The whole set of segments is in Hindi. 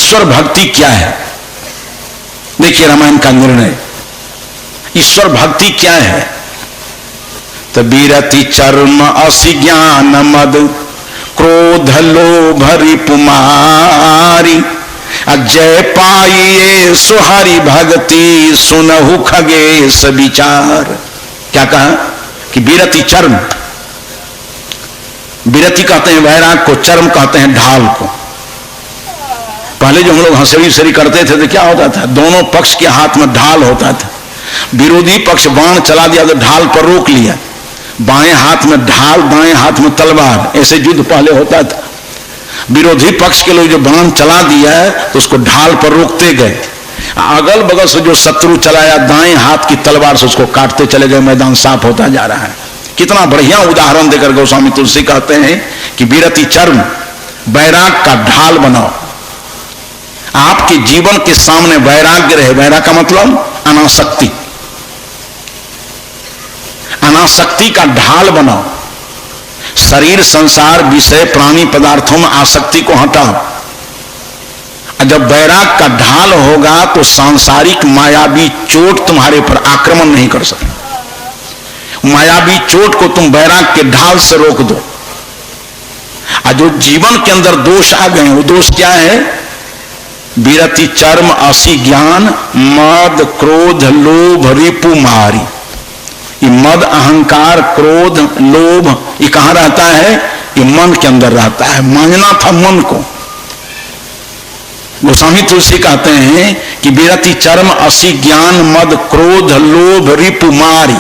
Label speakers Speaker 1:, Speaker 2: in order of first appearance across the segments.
Speaker 1: ईश्वर भक्ति क्या है? देखिए रामायण का निर्णय, ईश्वर भक्ति क्या है? तो बिरति चर्म असी ज्ञान मद क्रोध लोभ रिपुमारी, जय पाइये सुहरि भक्ति सुनहु खगेश विचार। क्या कहा कि बिरति चर्म, बिरति कहते हैं वैराग को, चर्म कहते हैं ढाल को। पहले जो हम लोग हंसड़ी सरी करते थे तो क्या होता था, दोनों पक्ष के हाथ में ढाल होता था। विरोधी पक्ष बाण चला दिया तो ढाल पर रोक लिया, बाएं हाथ में ढाल दाएं हाथ में तलवार, ऐसे युद्ध पहले होता था। विरोधी पक्ष के लोग जो बाण चला दिया है तो उसको ढाल पर रोकते गए, अगल बगल से जो शत्रु चलाया दाएं हाथ की तलवार से उसको काटते चले गए, मैदान साफ होता जा रहा है। कितना बढ़िया उदाहरण देकर गोस्वामी तुलसी कहते हैं कि बिरति चर्म, वैराग का ढाल बनाओ। आपके जीवन के सामने वैराग्य रहे, वैराग का मतलब अनासक्ति, अनासक्ति का ढाल बनाओ। शरीर संसार विषय प्राणी पदार्थों में आसक्ति को हटाओ। जब वैराग का ढाल होगा तो सांसारिक मायावी चोट तुम्हारे पर आक्रमण नहीं कर सकती। मायावी चोट को तुम वैराग के ढाल से रोक दो। और जो जीवन के अंदर दोष आ गए, वो दोष क्या है? बिरति चर्म असी ज्ञान मद क्रोध लोभ रिपु मारी। ये मद अहंकार क्रोध लोभ ये कहां रहता है? ये मन के अंदर रहता है। मांगना था मन को। गोस्वामी तुलसी कहते हैं कि बिरति चर्म असी ज्ञान मद क्रोध लोभ रिपु मारी।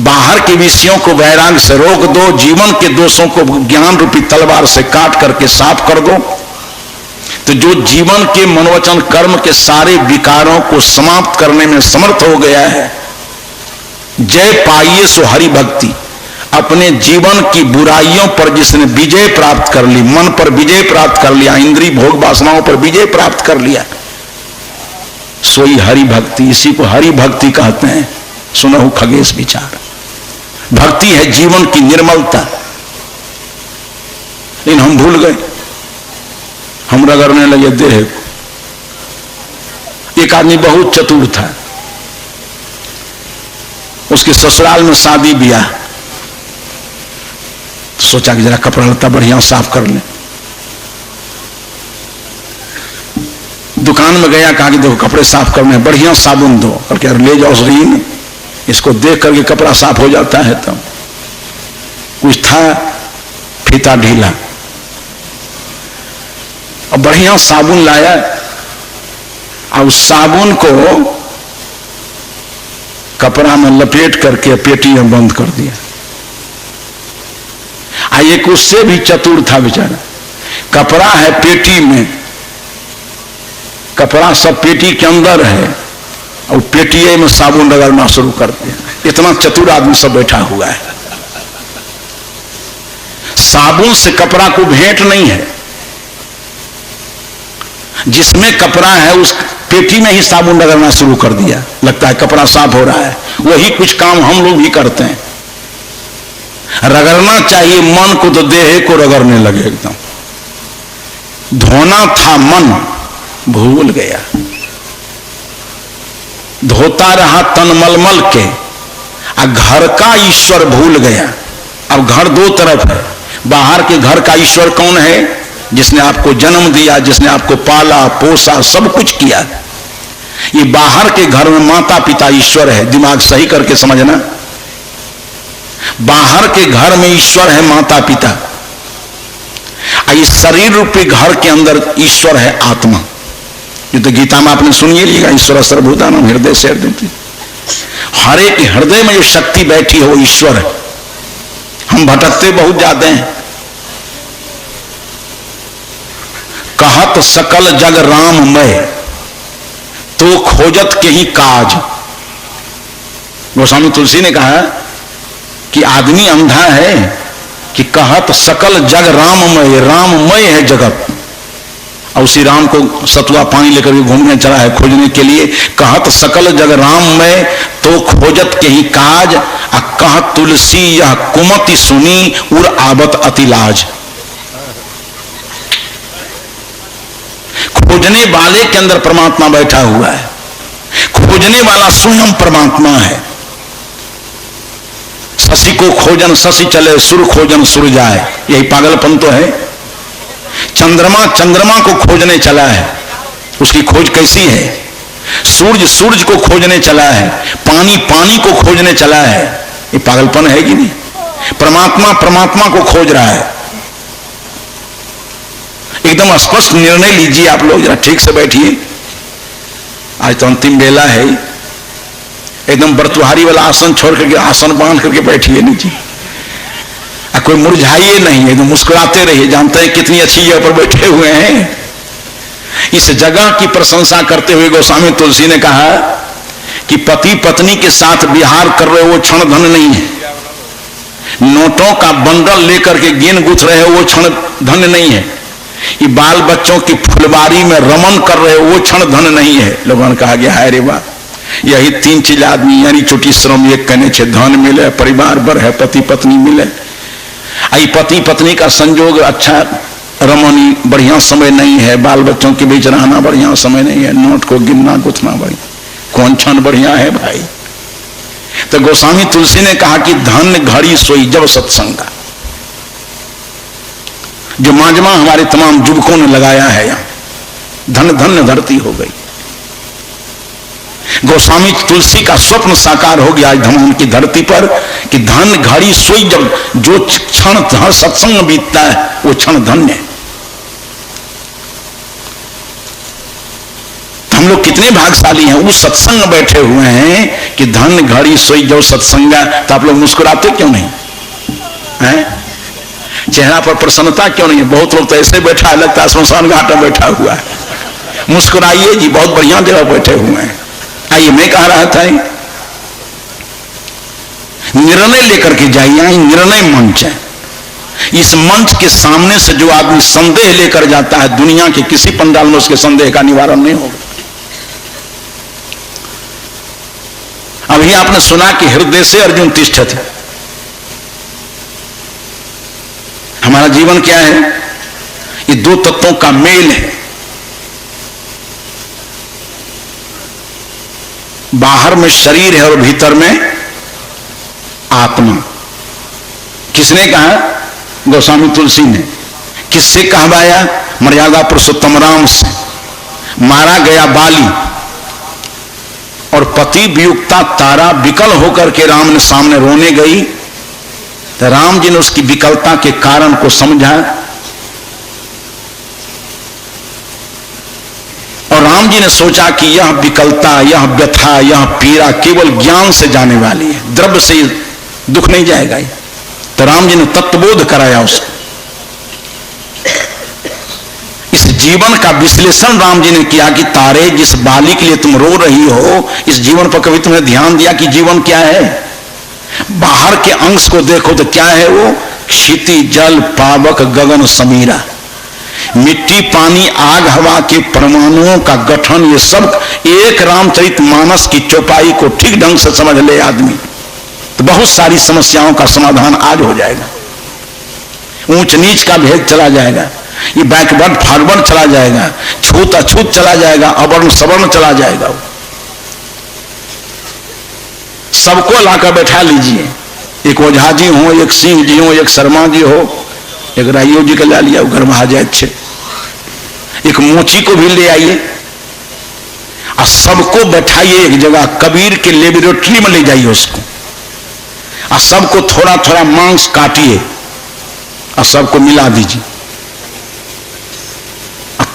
Speaker 1: बाहर के विषयों को वैराग से रोक दो, जीवन के दोषों को ज्ञान रूपी तलवार से काट करके साफ कर दो। तो जो जीवन के मनोवचन कर्म के सारे विकारों को समाप्त करने में समर्थ हो गया है, जय पाइये सो हरि भक्ति, अपने जीवन की बुराइयों पर जिसने विजय प्राप्त कर ली, मन पर विजय प्राप्त कर लिया, इंद्रिय भोग वासनाओं पर विजय प्राप्त कर लिया, सोई हरि भक्ति, इसी को हरि भक्ति कहते हैं। सुनहु खगेश विचार। भक्ति है जीवन की निर्मलता। लेकिन हम भूल गए, हम रगड़ने लगे देह को। एक आदमी बहुत चतुर था, उसके ससुराल में शादी ब्याह, सोचा कि जरा कपड़ा लत्ता बढ़िया साफ कर ले। दुकान में गया, कहा कि देखो कपड़े साफ करने, बढ़िया साबुन दो, और क्या ले जाओ शरीर में, इसको देख करके कपड़ा साफ हो जाता है। तब कुछ था फीता ढीला, और बढ़िया साबुन लाया, और उस साबुन को कपड़ा में लपेट करके पेटी में बंद कर दिया। एक उससे भी चतुर था बेचारा, कपड़ा है पेटी में, कपड़ा सब पेटी के अंदर है, और पेटिये में साबुन रगड़ना शुरू कर दिया। इतना चतुर आदमी सब बैठा हुआ है। साबुन से कपड़ा को भेंट नहीं है, जिसमें कपड़ा है उस पेटी में ही साबुन रगड़ना शुरू कर दिया। लगता है कपड़ा साफ हो रहा है। वही कुछ काम हम लोग भी करते हैं। रगड़ना चाहिए मन को, तो देह को रगड़ने लगे एकदम। धोना था मन, भूल गया। धोता रहा तन मलमल के, और घर का ईश्वर भूल गया। अब घर दो तरफ है। बाहर के घर का ईश्वर कौन है? जिसने आपको जन्म दिया, जिसने आपको पाला पोसा सब कुछ किया। ये बाहर के घर में माता पिता ईश्वर है। दिमाग सही करके समझना, बाहर के घर में ईश्वर है माता पिता, और इस शरीर रूपी घर के अंदर ईश्वर है आत्मा। ये तो गीता में आपने सुनिए लिएगा, ईश्वर सर्वभूतानां हृदय से हृदय। हर एक हृदय में जो शक्ति बैठी है वो ईश्वर है। हम भटकते बहुत जाते हैं। कहत सकल जग राममय, तो खोजत के ही काज। गोस्वामी तुलसी ने कहा कि आदमी अंधा है कि कहत सकल जग राममय, राममय है जगत, और उसी राम को सतुआ पानी लेकर घूमने चला है खोजने के लिए। कहत सकल जग राममय, तो खोजत के ही काज, आ कहत तुलसी यह कुमति सुनी, उर आबत अति लाज। खोजने वाले के अंदर परमात्मा बैठा हुआ है। खोजने वाला स्वयं परमात्मा है। शशि को खोजन शशि चले, सुर खोजन सुर जाए, यही पागलपन तो है। चंद्रमा चंद्रमा को खोजने चला है, उसकी खोज कैसी है। सूरज सूरज को खोजने चला है, पानी पानी को खोजने चला है, ये पागलपन है कि नहीं। परमात्मा परमात्मा को खोज रहा है। एकदम स्पष्ट निर्णय लीजिए आप लोग, जरा ठीक से बैठिए। आज तो अंतिम बेला है, एकदम बर्तुहारी वाला आसन छोड़ करके आसन बांध करके बैठिए नीचे। कोई मुरझाइए नहीं, एकदम मुस्कुराते रहिए। जानते हैं कितनी अच्छी जगह पर बैठे हुए हैं। इस जगह की प्रशंसा करते हुए गोस्वामी तुलसी ने कहा कि पति पत्नी के साथ विहार कर रहे वो क्षण धन नहीं है। नोटों का बंडल लेकर के गिन गुथ रहे हो वो क्षण धन नहीं है। ये बाल बच्चों की फुलवारी में रमन कर रहे हो वो क्षण धन नहीं है। लोगों ने कहा गया है रे वाह, यही 3 चीज आदमी यानी छोटी श्रम एक कहने से धन मिले, परिवार भर है, पति पत्नी मिले। आई पति पत्नी का संयोग अच्छा रमनी बढ़िया समय नहीं है, बाल बच्चों के बीच रहना बढ़िया समय नहीं है, नोट को गिनना गुथना बढ़िया, कौन क्षण बढ़िया है भाई। तो गोस्वामी तुलसी ने कहा कि धन घड़ी सोई जब सत्संगा, जो माजमा हमारे तमाम युवकों ने लगाया है यहां, धन धन्य धरती हो गई। गोस्वामी तुलसी का स्वप्न साकार हो गया आज धमोहन की धरती पर कि धन घड़ी सोई जब, जो क्षण सत्संग बीतता है वो क्षण धन्य है। हम लोग कितने भाग्यशाली हैं, उस सत्संग बैठे हुए हैं कि धन घड़ी सोई जब सत्संगा। तो आप लोग मुस्कुराते क्यों नहीं हैं? चेहरा पर प्रसन्नता क्यों नहीं है? बहुत लोग तो ऐसे बैठा है, लगता है श्मशान घाट में बैठा हुआ है। मुस्कुराइए जी, बहुत बढ़िया जगह बैठे हुए हैं। आइए, मैं कह रहा था निर्णय लेकर के जाइए। निर्णय मंच है, इस मंच के सामने से जो आदमी संदेह लेकर जाता है, दुनिया के किसी पंडाल में उसके संदेह का निवारण नहीं होगा। अभी आपने सुना कि हृदय से अर्जुन तिष्ठति। हमारा जीवन क्या है? ये 2 तत्वों का मेल है। बाहर में शरीर है और भीतर में आत्मा। किसने कहा? गोस्वामी तुलसी ने। किससे कहवाया? मर्यादा पुरुषोत्तम राम से। मारा गया बाली और पति वियुक्ता तारा विकल होकर के राम ने सामने रोने गई, तो राम जी ने उसकी विकलता के कारण को समझा और राम जी ने सोचा कि यह विकलता, यह व्यथा, यह पीड़ा केवल ज्ञान से जाने वाली है, द्रव्य से दुख नहीं जाएगा। तो राम जी ने तत्वबोध कराया उसको। इस जीवन का विश्लेषण राम जी ने किया कि तारे, जिस बाली के लिए तुम रो रही हो, इस जीवन पर कभी तुमने ध्यान दिया कि जीवन क्या है? बाहर के अंश को देखो तो क्या है वो? क्षिति जल पावक गगन समीरा, मिट्टी पानी आग हवा के परमाणुओं का गठन, ये सब एक रामचरितमानस की चौपाई को ठीक ढंग से समझ ले आदमी तो बहुत सारी समस्याओं का समाधान आज हो जाएगा। ऊंच नीच का भेद चला जाएगा, ये बैकवर्ड फॉरवर्ड चला जाएगा, छूत अछूत चला जाएगा, अवर्ण सवर्ण चला जाएगा। सबको लाकर बैठा लीजिए, एक ओझा जी हो, एक सिंह जी हो, एक शर्मा जी हो, एक राइयो जी को ला लिया, घर में आ जाए अच्छे, एक मोची को भी ले आइए और सबको बैठाइए एक जगह, कबीर के लेबोरेटरी में ले जाइए उसको, और सबको थोड़ा थोड़ा मांस काटिए और सबको मिला दीजिए।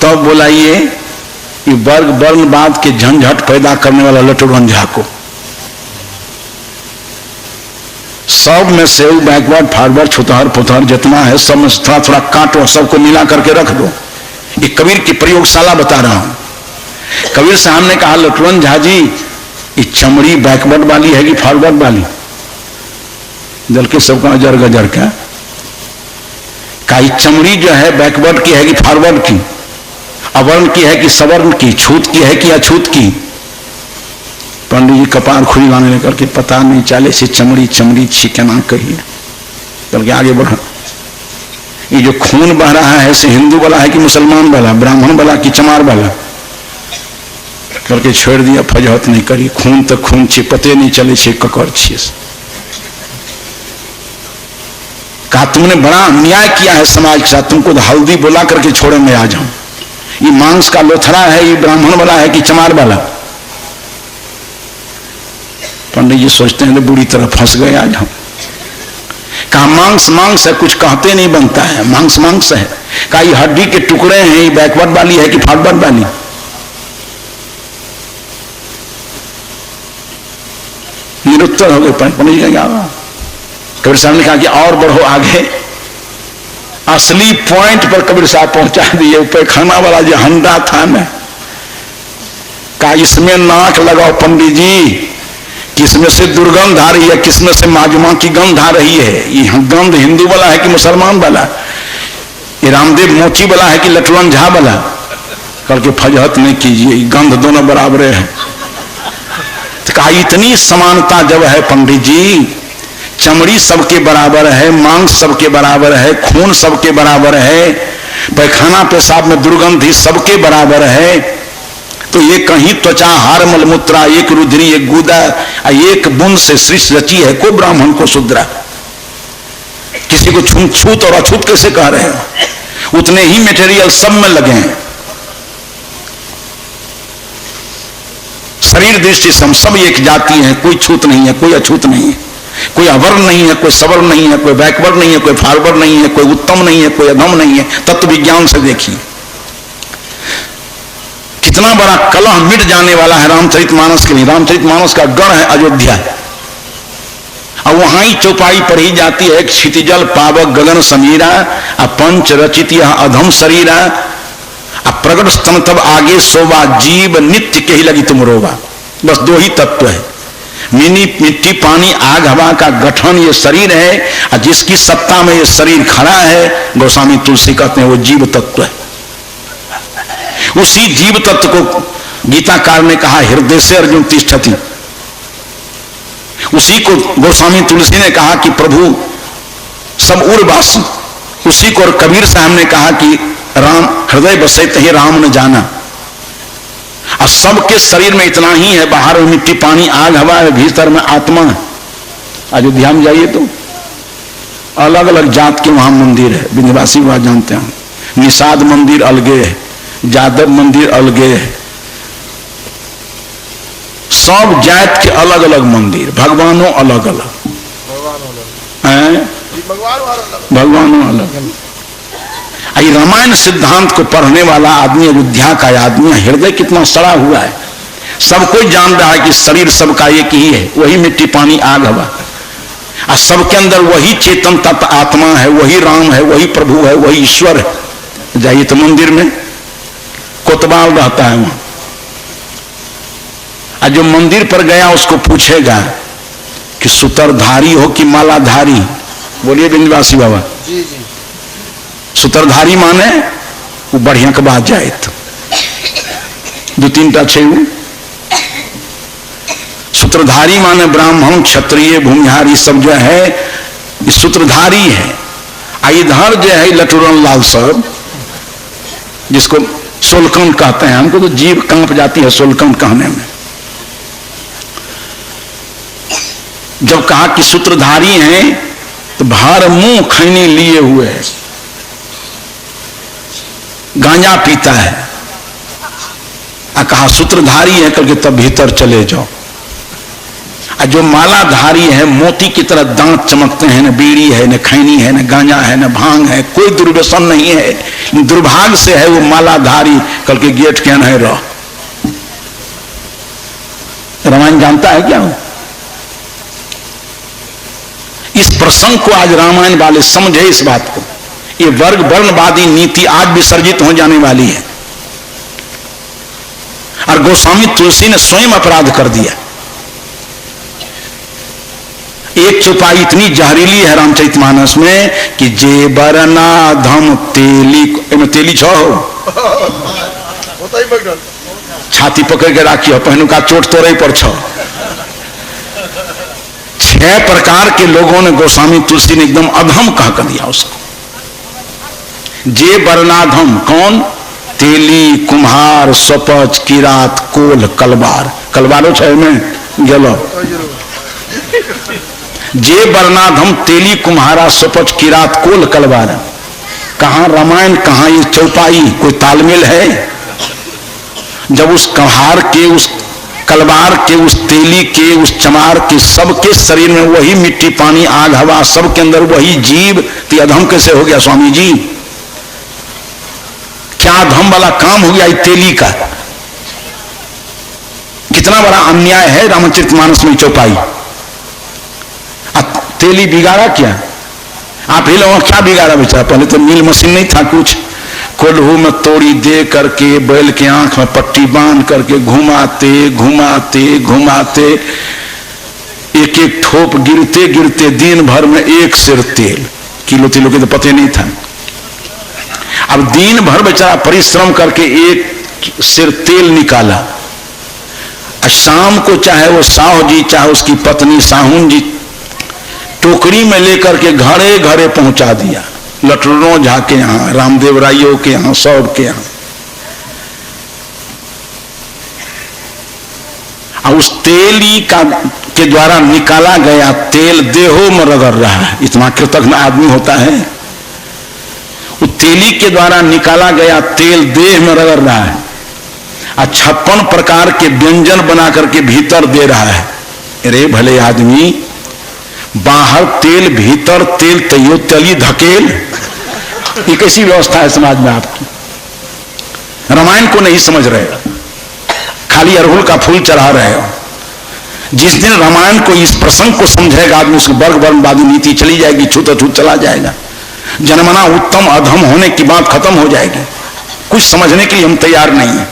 Speaker 1: तब बोलाइए कि वर्ग वर्णवाद के झंझट पैदा करने वाला लटुरन झा को, सब में से बैकवर्ड फॉरवर्ड छुतहर पुतहर जितना है सब में थोड़ा थोड़ा काटो, सबको मिला करके रख दो। ये कबीर की प्रयोगशाला बता रहा हूं। कबीर साहब ने कहा, लटुरन झा जी, ये चमड़ी बैकवर्ड वाली है कि फॉरवर्ड वाली? जल के सबका अजर गजर क्या का, चमड़ी जो है बैकवर्ड की है कि फॉरवर्ड की? अवर्ण की है कि सवर्ण की? छूत की है कि अछूत की? पंडित जी कपार खुलवाने लेकर के, पता नहीं चाले से चमड़ी चमड़ी छिकना कहिए, बल्कि आगे बढ़ा। ये जो खून बह रहा है ऐसे हिंदू वाला है कि मुसलमान वाला, ब्राह्मण वाला कि चमार वाला, करके छोड़ दिया। फजहत नहीं करी, खून तो खून छे, पते नहीं चले छे ककर छे। कहा तुमने बड़ा अन्याय किया है समाज के साथ, तुमको तो हल्दी बोला करके छोड़े मैं आ जाऊं। ये मांस का लोथड़ा है, ये ब्राह्मण वाला है कि चमार वाला। पंडित जी सोचते हैं तो बुरी तरह फंस गए आज हम। कहा मांस मांस है, कुछ कहते नहीं बनता है, मांस मांस है। कहा ये हड्डी के टुकड़े हैं, ये बैकवर्ड वाली है कि फॉरवर्ड वाली। निरुत्तर हो गए। पंडित जी का क्या हुआ? कबीर साहब ने कहा कि और बढ़ो आगे। असली पॉइंट पर कबीर साहब पहुंचा दिए। पैखाना वाला जो हंडा था ना, कहा इसमें नाक लगाओ पंडित जी, किसमें से दुर्गंध आ रही है, किसमें से माजुमा की गंध आ रही है। ये गंध हिंदू वाला है कि मुसलमान वाला, ये रामदेव मोची वाला है कि लटुरन झा वाला। करके फजहत नहीं कीजिए, गंध दोनों बराबर है। तो कहा इतनी समानता जब है पंडित जी, चमड़ी सबके बराबर है, मांस सबके बराबर है, खून सबके बराबर है, पैखाना पेशाब में दुर्गंधी सबके बराबर है, तो ये कहीं त्वचा हार मलमूत्रा, एक रुद्री एक गुदा, एक बूंद से सृष्टि रची है, को ब्राह्मण को शूद्रा। किसी को छूत और अछूत कैसे कह रहे हो? उतने ही मटेरियल सब में लगे हैं। शरीर दृष्टि से हम सब एक जाति हैं, कोई छूत नहीं है, कोई अछूत नहीं है, कोई अवर्ण नहीं है, कोई सवर्ण नहीं है, कोई बैकवर्ड नहीं है, कोई फॉरवर्ड नहीं है, कोई उत्तम नहीं है, कोई अधम नहीं है। तत्व विज्ञान से देखिए कितना बड़ा कलह मिट जाने वाला है रामचरितमानस के लिए। रामचरितमानस का गढ़ है अयोध्या, और वहां ही चौपाई पढ़ी जाती है, क्षितिजल पावक गगन समीरा, पंच रचित अधम शरीरा, प्रगट स्तन तब आगे शोभा, जीव नित्य के ही लगी तुम रोवा। बस दो ही तत्व है, मिट्टी पानी आग हवा का गठन ये शरीर है, और जिसकी सत्ता में ये शरीर खड़ा है, गोस्वामी तुलसी कहते हैं वो जीव तत्व है। उसी जीव तत्व को गीताकार ने कहा हृदय से अर्जुन तिष्ठति। उसी को गोस्वामी तुलसी ने कहा कि प्रभु सब उर्वासी। उसी को और कबीर साहब ने कहा कि राम हृदय बसे तही राम न जाना। और सबके शरीर में इतना ही है, बाहर में मिट्टी पानी आग हवा है, भीतर में आत्मा है। अयोध्या में जाइए तो अलग अलग जात के वहां मंदिर है, विंध्यवासी वहां जानते हैं। निषाद मंदिर अलगे है, जादव मंदिर अलगे है, सब जात के अलग अलग मंदिर, भगवानों अलग अलग, भगवानों अलग। ये रामायण सिद्धांत को पढ़ने वाला आदमी, अयोध्या का आदमी, हृदय कितना सड़ा हुआ है। सब कोई जान रहा है कि शरीर सबका एक ही है, वही मिट्टी पानी आग हवा, और सबके अंदर वही चेतन तत्व आत्मा है, वही राम है, वही प्रभु है, वही ईश्वर है। जाइए तो मंदिर में कोतवाल रहता है वहां, और जो मंदिर पर गया उसको पूछेगा कि सूत्रधारी हो कि मालाधारी। बोलिए विंध्यवासी बाबा जी जी। सूत्रधारी माने वो बढ़िया के बात जाए तो दो तीनटा छे। सूत्रधारी माने ब्राह्मण क्षत्रिय भूमिहार, ये सब जो है ये सूत्रधारी है। इधर जो है लटुरन लाल साहब, जिसको सोलकन कहते हैं, हमको तो जीव कांप जाती है सोलकन कहने में। जब कहा कि सूत्रधारी हैं तो भार मुंह खैनी लिए हुए है, गांजा पीता है, और कहा सूत्रधारी है करके तब भीतर चले जाओ। और जो मालाधारी है, मोती की तरह दांत चमकते हैं, न बीड़ी है, न खैनी है, न गांजा है, न भांग है, कोई दुर्व्यसन नहीं है, दुर्भाग्य से है वो मालाधारी करके गेट के नहीं रहो। रामायण जानता है क्या? इस प्रसंग को आज रामायण वाले समझे इस बात को। ये वर्ग वर्णवादी नीति आज विसर्जित हो जाने वाली है, और गोस्वामी तुलसी ने स्वयं अपराध कर दिया। एक चौपाई इतनी जहरीली है रामचरितमानस में कि जे बरना धम तेली, तेली छो छाती पकड़ के राखियो, पहनु का चोट तोड़े पर छो। 6 प्रकार के लोगों ने गोस्वामी तुलसी ने एकदम अधम कह कर दिया उसको। जे बरनाधम कौन? तेली, कुम्हार, स्वपच, किरात, कोल, कलबार। कलबारो छे में गेलो। जे बरनाधम तेली, कुम्हारा, स्वपच, किरात, कोल, कलबार। कहां रामायण, कहां ये चौपाई? कोई तालमेल है? जब उस कम्हार के, उस कलबार के, उस तेली के, उस चमार के, सबके शरीर में वही मिट्टी, पानी, आग, हवा, सबके अंदर वही जीव, तो अधम कैसे हो गया स्वामी जी? क्या अधम वाला काम हो गया तेली का? कितना बड़ा अन्याय है रामचरितमानस में चौपाई। अब तेली बिगाड़ा क्या? आप ही लोगों क्या बिगाड़ा बेचारा? पहले तो मिल मशीन नहीं था कुछ, कोल्हू में तोड़ी दे करके बैल के आंख में पट्टी बांध करके घुमाते घुमाते घुमाते एक एक ठोप गिरते गिरते दिन भर में 1 सेर तेल, किलो तिलो के तो पते नहीं था। अब दिन भर बेचारा परिश्रम करके 1 सेर तेल निकाला। शाम को चाहे वो साहु जी, चाहे उसकी पत्नी साहुन जी, टोकरी में लेकर के घरे घरे पहुंचा दिया। लटरों झा के यहाँ, रामदेव राइयों के यहाँ, सब के यहाँ। और उस तेली का के द्वारा निकाला गया तेल देहों में रगड़ रहा है। इतना कृतज्ञ आदमी होता है? उस तेली के द्वारा निकाला गया तेल देह में रगड़ रहा है और 56 प्रकार के व्यंजन बना करके भीतर दे रहा है। अरे भले आदमी, बाहर तेल भीतर तेल, तैयो तली धकेल। ये कैसी व्यवस्था है समाज में आपकी? रामायण को नहीं समझ रहे, खाली अरहुल का फूल चढ़ा रहे हो। जिस दिन रामायण को, इस प्रसंग को समझेगा आदमी, उसकी वर्ग वर्णवादी नीति चली जाएगी, छूत चला जाएगा। जन्मना उत्तम अधम होने की बात खत्म हो जाएगी। कुछ समझने के लिए हम तैयार नहीं है।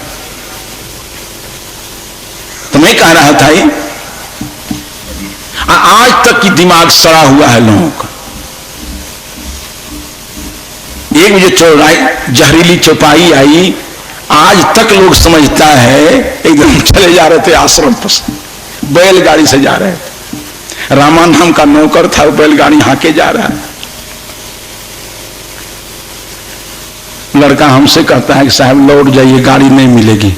Speaker 1: तो मैं कह रहा था, ये आज तक की दिमाग सड़ा हुआ है लोगों का। एक मुझे जहरीली चौपाई आई, आज तक लोग समझता है। एकदम चले जा रहे थे आश्रम पर, बैलगाड़ी से जा रहे थे। रामा नाम का नौकर था, बैलगाड़ी हाके जा रहा है। लड़का हमसे कहता है कि साहब लौट जाइए, गाड़ी नहीं मिलेगी।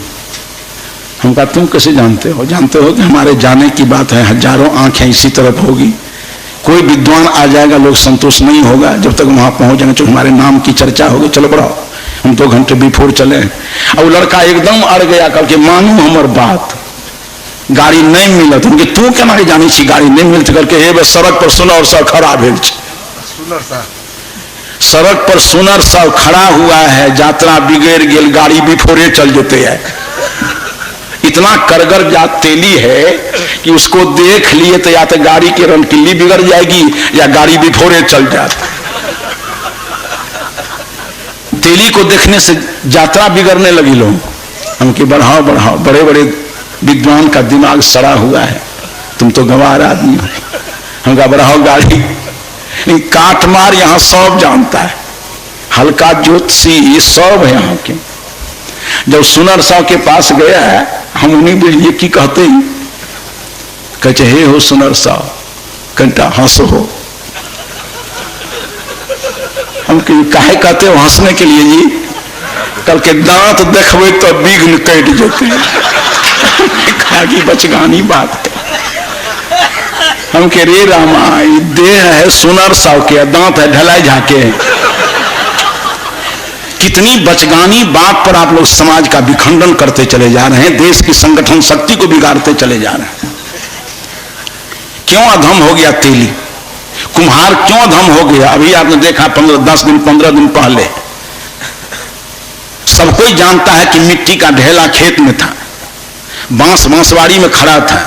Speaker 1: हम कहा तुम कैसे जानते हो? जानते हो कि हमारे जाने की बात है, हजारों आंखें इसी तरफ होगी, कोई विद्वान आ जाएगा, लोग संतोष नहीं होगा जब तक वहां पहुंच जाएंगे, तो हमारे नाम की चर्चा होगी। चलो बढ़ाओ, हम 2 घंटे बिफोर चले। अब लड़का एकदम अड़ गया करके, मानू हमार बात, गाड़ी नहीं मिलत। उनके तू क्या मारे जानी सी गाड़ी नहीं मिलते करके, हे सड़क पर सुनर सा खड़ा भेल, सड़क पर सुनर सा खड़ा हुआ है, यात्रा बिगड़ गेल, गाड़ी बिफोरे चल जेते है। इतना करगर जात तेली है कि उसको देख लिए तो या तो गाड़ी की रनकिल्ली बिगड़ जाएगी या गाड़ी बिफोरे चल जाती। तेली को देखने से यात्रा बिगड़ने लगी लोग। हम कि बढ़ाओ बढ़ाओ, बड़े बड़े विद्वान का दिमाग सड़ा हुआ है, तुम तो गंवार आदमी हो। हम कहा बढ़ाओ गाड़ी। काट मार यहाँ सब जानता है, हल्का ज्योतिषी सब है यहाँ के। जब सुनर साहब के पास गया है, हम उन्हीं बोलिए की कहते ही कहते, हे हो सुनर साहब, कंटा हंसो हो। हम काहे कहते हो हंसने के लिए जी? कल के दांत देखबे तो विघ्न कट जेते। कहा कि बचगानी बात है। हम के रे रामा, देह है सुनर साव के, दांत है ढलाई झाके। कितनी बचगानी बात पर आप लोग समाज का विखंडन करते चले जा रहे हैं, देश की संगठन शक्ति को बिगाड़ते चले जा रहे हैं। क्यों अधम हो गया तेली? कुम्हार क्यों अधम हो गया? अभी आपने देखा 15 दिन पहले सब कोई जानता है कि मिट्टी का ढेला खेत में था, बांसवाड़ी में खड़ा था,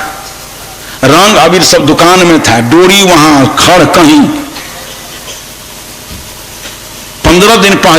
Speaker 1: रंग अबीर सब दुकान में था, डोरी वहां, खड़ कहीं। 15 दिन पहले